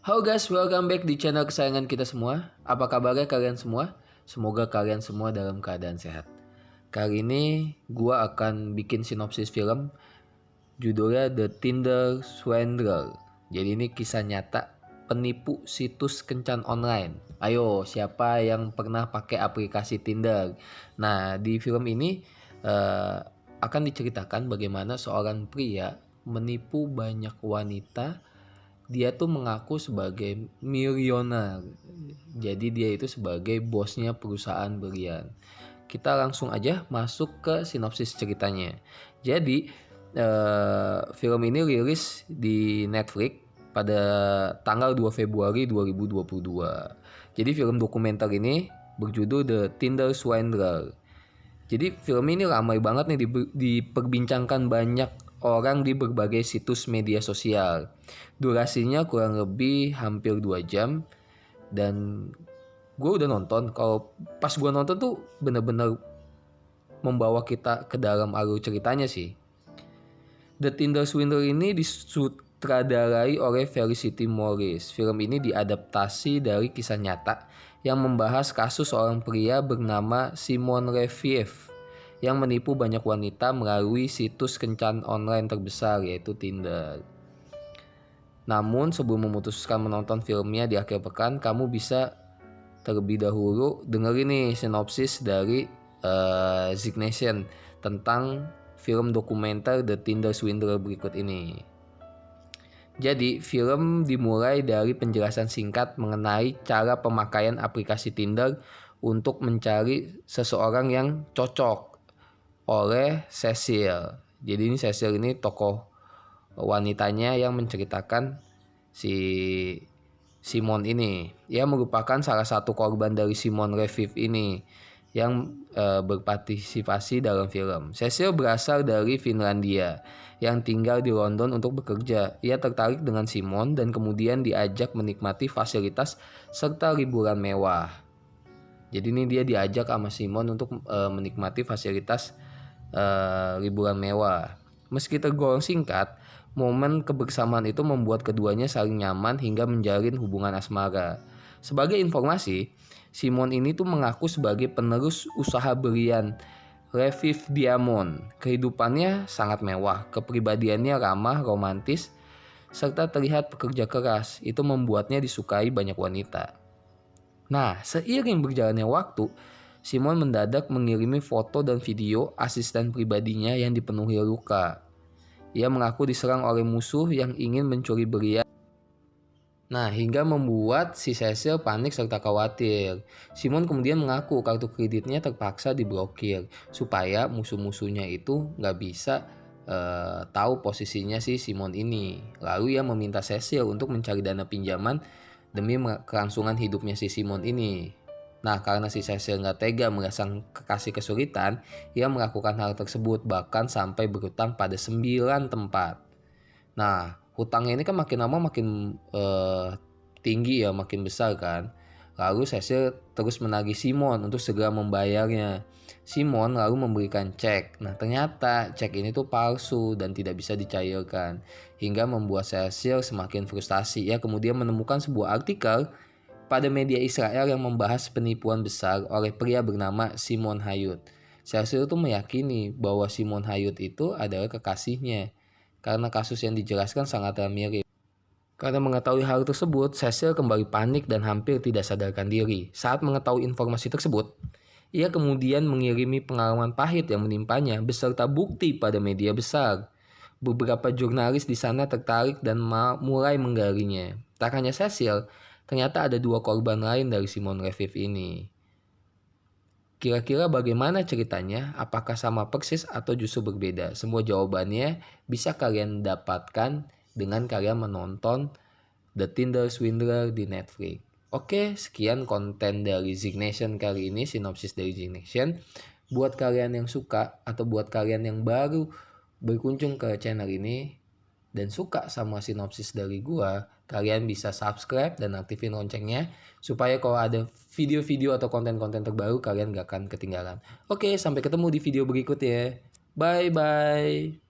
Halo guys, welcome back di channel kesayangan kita semua. Apa kabarnya kalian semua? Semoga kalian semua dalam keadaan sehat. Kali ini gua akan bikin sinopsis film. Judulnya The Tinder Swindler. Jadi ini kisah nyata penipu situs kencan online. Ayo, siapa yang pernah pakai aplikasi Tinder? Nah, di film ini akan diceritakan bagaimana seorang pria menipu banyak wanita. Dia tuh mengaku sebagai milioner. Jadi dia itu sebagai bosnya perusahaan berlian. Kita langsung aja masuk ke sinopsis ceritanya. Jadi film ini rilis di Netflix pada tanggal 2 Februari 2022. Jadi film dokumenter ini berjudul The Tinder Swindler. Jadi film ini ramai banget nih diperbincangkan banyak orang di berbagai situs media sosial. Durasinya kurang lebih hampir 2 jam. Dan gue udah nonton. Kalau pas gue nonton tuh bener-bener membawa kita ke dalam alur ceritanya sih. The Tinder Swindler ini disutradarai oleh Felicity Morris. Film ini diadaptasi dari kisah nyata yang membahas kasus seorang pria bernama Simon Leviev yang menipu banyak wanita melalui situs kencan online terbesar yaitu Tinder. Namun sebelum memutuskan menonton filmnya di akhir pekan, kamu bisa terlebih dahulu dengerin nih sinopsis dari Zignation tentang film dokumenter The Tinder Swindler berikut ini. Jadi, film dimulai dari penjelasan singkat mengenai cara pemakaian aplikasi Tinder untuk mencari seseorang yang cocok oleh Cecil. Jadi ini Cecil ini tokoh wanitanya yang menceritakan si Simon ini. Ia merupakan salah satu korban dari Simon Leviev ini yang berpartisipasi dalam film. Cecil berasal dari Finlandia yang tinggal di London untuk bekerja. Ia tertarik dengan Simon dan kemudian diajak menikmati fasilitas serta liburan mewah. Jadi ini dia diajak sama Simon untuk menikmati fasilitas liburan mewah. Meski tergolong singkat, momen kebersamaan itu membuat keduanya saling nyaman hingga menjalin hubungan asmara. Sebagai informasi, Simon ini tuh mengaku sebagai penerus usaha berlian Leviev Diamond. Kehidupannya sangat mewah, kepribadiannya ramah, romantis, serta terlihat pekerja keras. Itu membuatnya disukai banyak wanita. Nah, seiring berjalannya waktu, Simon mendadak mengirimi foto dan video asisten pribadinya yang dipenuhi luka. Ia mengaku diserang oleh musuh yang ingin mencuri berlian. Nah, hingga membuat si Cecil panik serta khawatir. Simon kemudian mengaku kartu kreditnya terpaksa diblokir supaya musuh-musuhnya itu nggak bisa tahu posisinya si Simon ini. Lalu ia meminta Cecil untuk mencari dana pinjaman demi kelangsungan hidupnya si Simon ini. Nah, karena si Cecil nggak tega melihat kekasih kesulitan, ia melakukan hal tersebut bahkan sampai berhutang pada 9 tempat. Nah, hutangnya ini kan makin lama makin tinggi ya, makin besar kan. Lalu Cecil terus menagih Simon untuk segera membayarnya. Simon lalu memberikan cek. Nah, ternyata cek ini tuh palsu dan tidak bisa dicairkan. Hingga membuat Cecil semakin frustasi. Ia kemudian menemukan sebuah artikel pada media Israel yang membahas penipuan besar oleh pria bernama Simon Hayut. Cecil tuh meyakini bahwa Simon Hayut itu adalah kekasihnya karena kasus yang dijelaskan sangatlah mirip. Karena mengetahui hal tersebut, Cecil kembali panik dan hampir tidak sadarkan diri. Saat mengetahui informasi tersebut, ia kemudian mengirimi pengalaman pahit yang menimpanya beserta bukti pada media besar. Beberapa jurnalis di sana tertarik dan mulai menggalinya. Tak hanya Cecil, ternyata ada 2 korban lain dari Simon Leviev ini. Kira-kira bagaimana ceritanya? Apakah sama persis atau justru berbeda? Semua jawabannya bisa kalian dapatkan dengan kalian menonton The Tinder Swindler di Netflix. Oke, sekian konten dari Zignation kali ini, sinopsis dari Zignation. Buat kalian yang suka atau buat kalian yang baru berkunjung ke channel ini dan suka sama sinopsis dari gua, kalian bisa subscribe dan aktifin loncengnya supaya kalau ada video-video atau konten-konten terbaru kalian gak akan ketinggalan. Oke, sampai ketemu di video berikutnya. Bye bye.